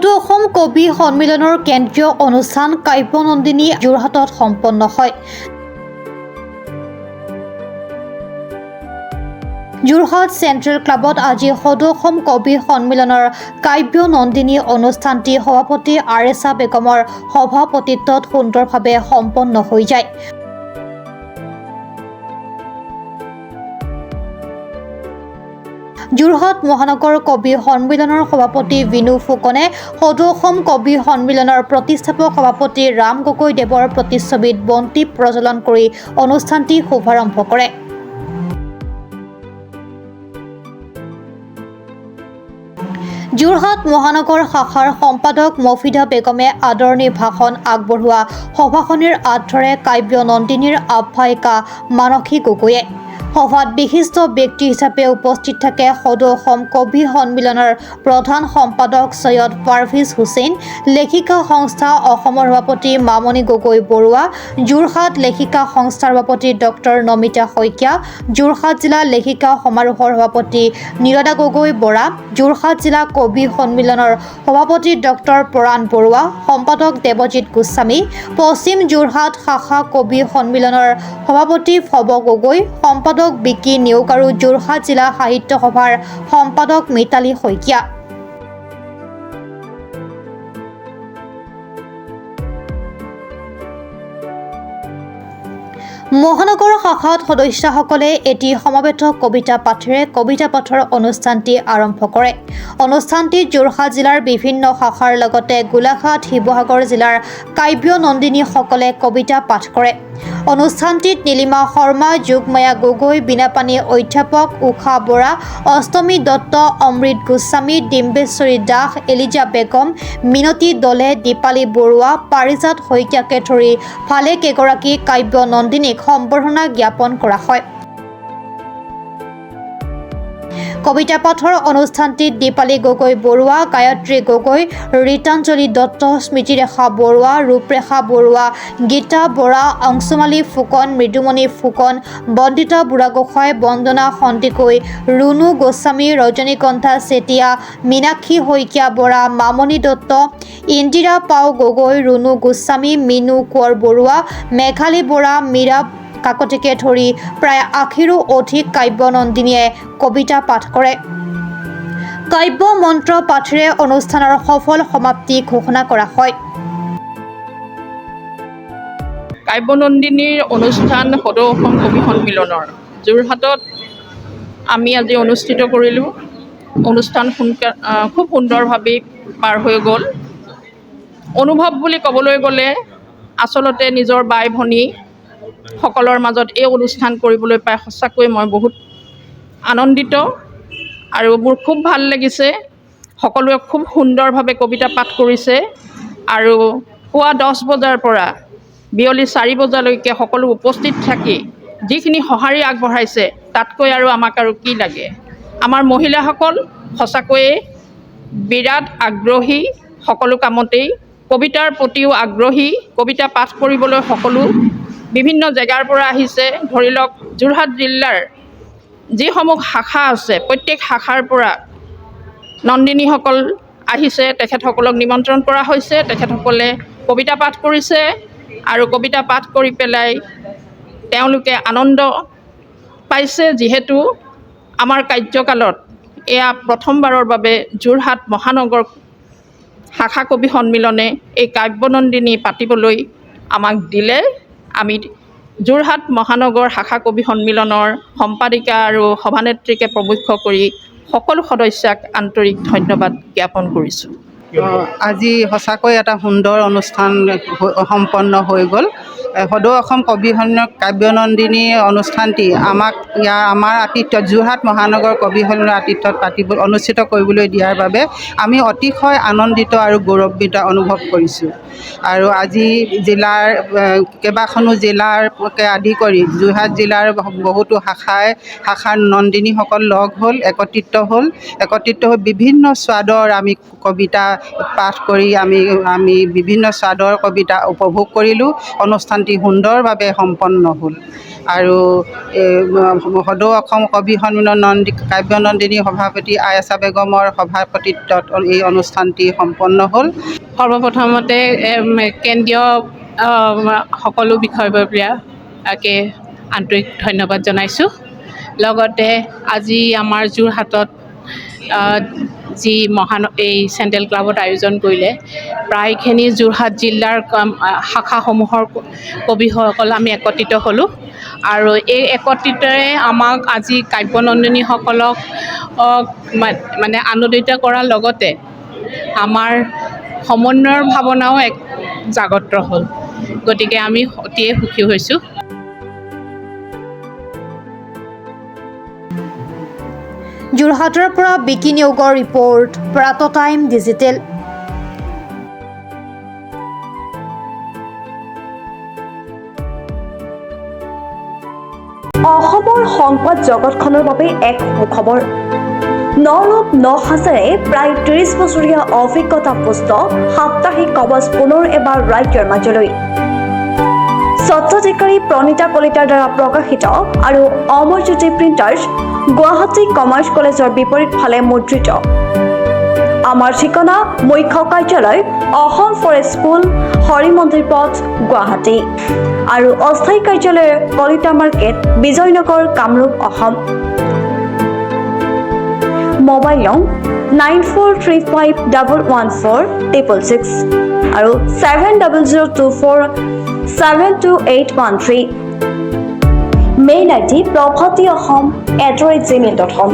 সদৌ অসম কবি সন্মিলনৰ কেন্দ্ৰীয় অনুষ্ঠান কাব্যনন্দিনী যোৰহাটত সম্পন্ন হয়। যোৰহাট চেণ্ট্ৰেল ক্লাবত আজি সদৌ অসম কবি সন্মিলনৰ কাব্যনন্দিনী অনুষ্ঠানটি সভাপতি আৰেছা বেগমৰ সভাপতিত্বত সুন্দৰভাৱে সম্পন্ন হৈ যায়। যোৰহাট মহানগৰ কবি সন্মিলনৰ সভাপতি বিনু ফুকনে সদৌ অসম কবি সন্মিলনৰ প্ৰতিষ্ঠাপক সভাপতি ৰাম গগৈদেৱৰ প্ৰতিচ্ছবিত বন্তি প্ৰজ্বলন কৰি অনুষ্ঠানটি শুভাৰম্ভ কৰে। যোৰহাট মহানগৰ শাখাৰ সম্পাদক মফিদা বেগমে আদৰণি ভাষণ আগবঢ়োৱা সভাখনিৰ আঁতৰে কাব্যনন্দিনীৰ আহ্বায়িকা মানসী গগৈয়ে। সভাত বিশিষ্ট ব্যক্তি হিচাপে উপস্থিত থাকে সদৌ অসম কবি সন্মিলনৰ প্ৰধান সম্পাদক সৈয়দ পাৰভেজ হুছেইন, লেখিকা সংস্থা অসমৰ সভাপতি মামণি গগৈ বৰুৱা, যোৰহাট লেখিকা সংস্থাৰ সভাপতি ডক্টৰ নমিতা শইকীয়া, যোৰহাট জিলা লেখিকা সমাৰোহৰ সভাপতি নিৰদা গগৈ বৰা, যোৰহাট জিলা কবি সন্মিলনৰ সভাপতি ডক্টৰ পৰাণ বৰুৱা, সম্পাদক দেৱজিৎ গোস্বামী, পশ্চিম যোৰহাট শাখা কবি সন্মিলনৰ সভাপতি ভৱ গগৈ, সম্পাদক বিকি নেওগ আৰু যোৰহাট জিলা সাহিত্য সভাৰ সম্পাদক মিতালী শইকীয়া। মহানগৰ শাখাত সদস্যসকলে এটি সমবেত কবিতা পাঠেৰে কবিতা পাঠৰ অনুষ্ঠানটি আৰম্ভ কৰে। অনুষ্ঠানটিত যোৰহাট জিলাৰ বিভিন্ন শাখাৰ লগতে গোলাঘাট, শিৱসাগৰ জিলাৰ কাব্যনন্দিনীসকলে কবিতা পাঠ কৰে। অনুষ্ঠানটিত নীলিমা শৰ্মা, যোগমায়া গগৈ, বীণাপাণি অধ্যাপক, উষা বৰা, অষ্টমী দত্ত, অমৃত গোস্বামী, ডিম্বেশ্বৰী দাস, এলিজা বেগম, মিনতী দলে, দীপালী বৰুৱা, পাৰিজাত শইকীয়াকে ধৰি ভালেকেইগৰাকী কাব্যনন্দিনীক সম্বৰ্ধনা জ্ঞাপন কৰা হয়। কবিতা পাঠৰ অনুষ্ঠানটিত দীপালী গগৈ বৰুৱা, গায়ত্ৰী গগৈ, ৰীতাঞ্জলি দত্ত, স্মৃতিৰেখা বৰুৱা, ৰূপৰেখা বৰুৱা, গীতা বৰা, অংশুমালী ফুকন, মৃদুমণি ফুকন, বন্দিতা বুঢ়াগোহাঁই, বন্দনা সন্দিকৈ, ৰুণু গোস্বামী, ৰজনীকন্ঠা চেতিয়া, মীনাক্ষী শইকীয়া বৰা, মামণি দত্ত, ইন্দিৰা পাও গগৈ, ৰুণু গোস্বামী, মিনু কোঁৱৰ বৰুৱা, মেঘালী বৰা, মীৰা কাকতিকে ধৰি প্ৰায় ৮০ৰো অধিক কাব্যনন্দিনীয়ে কবিতা পাঠ কৰে। কাব্য মন্ত্ৰ পাঠেৰে অনুষ্ঠানৰ সফল সমাপ্তি ঘোষণা কৰা হয়। কাব্যনন্দিনীৰ অনুষ্ঠান সদৌ অসম কবি সন্মিলনৰ যোৰহাটত আমি আজি অনুষ্ঠিত কৰিলোঁ। অনুষ্ঠান খুব সুন্দৰভাৱে পাৰ হৈ গ'ল। অনুভৱ বুলি ক'বলৈ গ'লে আচলতে নিজৰ বাই ভনী সকলৰ মাজত এই অনুষ্ঠান কৰিবলৈ পাই সঁচাকৈ মই বহুত আনন্দিত আৰু মোৰ খুব ভাল লাগিছে। সকলোৱে খুব সুন্দৰভাৱে কবিতা পাঠ কৰিছে আৰু পুৱা 10 বজাৰ পৰা বিয়লি 4 বজালৈকে সকলো উপস্থিত থাকি যিখিনি সঁহাৰি আগবঢ়াইছে তাতকৈ আৰু আমাক আৰু কি লাগে। আমাৰ মহিলাসকল সঁচাকৈয়ে বিৰাট আগ্ৰহী, সকলো কামতেই কবিতাৰ প্ৰতিও আগ্ৰহী। কবিতা পাঠ কৰিবলৈ সকলো বিভিন্ন জেগাৰ পৰা আহিছে। ধৰি লওক যোৰহাট জিলাৰ যিসমূহ শাখা আছে প্ৰত্যেক শাখাৰ পৰা নন্দিনীসকল আহিছে, তেখেতসকলক নিমন্ত্ৰণ কৰা হৈছে। তেখেতসকলে কবিতা পাঠ কৰিছে আৰু কবিতা পাঠ কৰি পেলাই তেওঁলোকে আনন্দ পাইছে। যিহেতু আমাৰ কাৰ্যকালত এয়া প্ৰথমবাৰৰ বাবে যোৰহাট মহানগৰ শাখা কবি সন্মিলনে এই কাব্যনন্দিনী পাতিবলৈ আমাক দিলে। আমি যোৰহাট মহানগৰ শাখা কবি সন্মিলনৰ সম্পাদিকা আৰু সভানেত্ৰীকে প্ৰমুখ্য কৰি সকলো সদস্যাক আন্তৰিক ধন্যবাদ জ্ঞাপন কৰিছোঁ। আজি সঁচাকৈ এটা সুন্দৰ অনুষ্ঠান সম্পন্ন হৈ গ'ল। সদৌ অসম কবি সন্মিলন কাব্যনন্দিনী অনুষ্ঠানটি আমাৰ আতিথ্যত যোৰহাট মহানগৰ কবি সন্মিলনৰ আতিথ্যত অনুষ্ঠিত কৰিবলৈ দিয়াৰ বাবে আমি অতিশয় আনন্দিত আৰু গৌৰৱান্বিত অনুভৱ কৰিছোঁ। আৰু আজি জিলাৰ কেইবাখনো জিলাৰকে আদি কৰি যোৰহাট জিলাৰ বহুতো শাখাৰ নন্দিনীসকল লগ হ'ল, একত্ৰিত হৈ বিভিন্ন স্বাদৰ আমি কবিতা পাঠ কৰি আমি বিভিন্ন স্বাদৰ কবিতা উপভোগ কৰিলোঁ। অনুষ্ঠানটি সুন্দৰভাৱে সম্পন্ন হ'ল। আৰু সদৌ অসম কবি সন্মিলন কাব্য নন্দিনী সভাপতি আয়েশা বেগমৰ সভাপতিত্বত এই অনুষ্ঠানটি সম্পন্ন হ'ল। সৰ্বপ্ৰথমতে কেন্দ্ৰীয় সকলো বিষয়ববীয়াকে আন্তৰিক ধন্যবাদ জনাইছোঁ। লগতে আজি আমাৰ যোৰহাটত যি এই চেণ্ট্ৰেল ক্লাবত আয়োজন কৰিলে, প্ৰায়খিনি যোৰহাট জিলাৰ শাখাসমূহৰ কবিসকল আমি একত্ৰিত হ'লোঁ আৰু এই একত্ৰিতৰে আমাক আজি কাব্যনন্দিনীসকলক মানে আনন্দিত কৰাৰ লগতে আমাৰ সমন্বয়ৰ ভাৱনাও এক জাগ্ৰত হ'ল। গতিকে আমি অতিয়ে সুখী হৈছোঁ। যোৰহাটৰ পৰা বিকি নিয়োগৰ ৰিপৰ্ট, প্ৰাত টাইম ডিজিটেল। অসমৰ সংবাদ জগতখনৰ বাবে এক সুখবৰ। ন ৰূপ ন সাজেৰে প্ৰায় ৩০ বছৰীয়া অভিজ্ঞতাপুষ্ট সাপ্তাহিক কবচ পুনৰ এবাৰ ৰাজ্যৰ মাজলৈ। স্বত্বাধিকাৰী প্ৰণীতা কলিতাৰ দ্বাৰা প্ৰকাশিত আৰু অমৰজ্যোতি প্ৰিণ্টাৰ্ছ, গুৱাহাটী কমাৰ্চ কলেজৰ বিপৰীত ফালে মুদ্ৰিত। আমাৰ ঠিকনা মুখ্য কাৰ্যালয় অসম ফৰেষ্ট স্কুল, হৰি মন্দিৰ পথ, গুৱাহাটী আৰু অস্থায়ী কাৰ্যালয় কলিতা মাৰ্কেট, বিজয়নগৰ, কামৰূপ, অসম। মোবাইল নং 9435114666 আৰু 7002472813। Mail ID probhatiahom@gmail.com।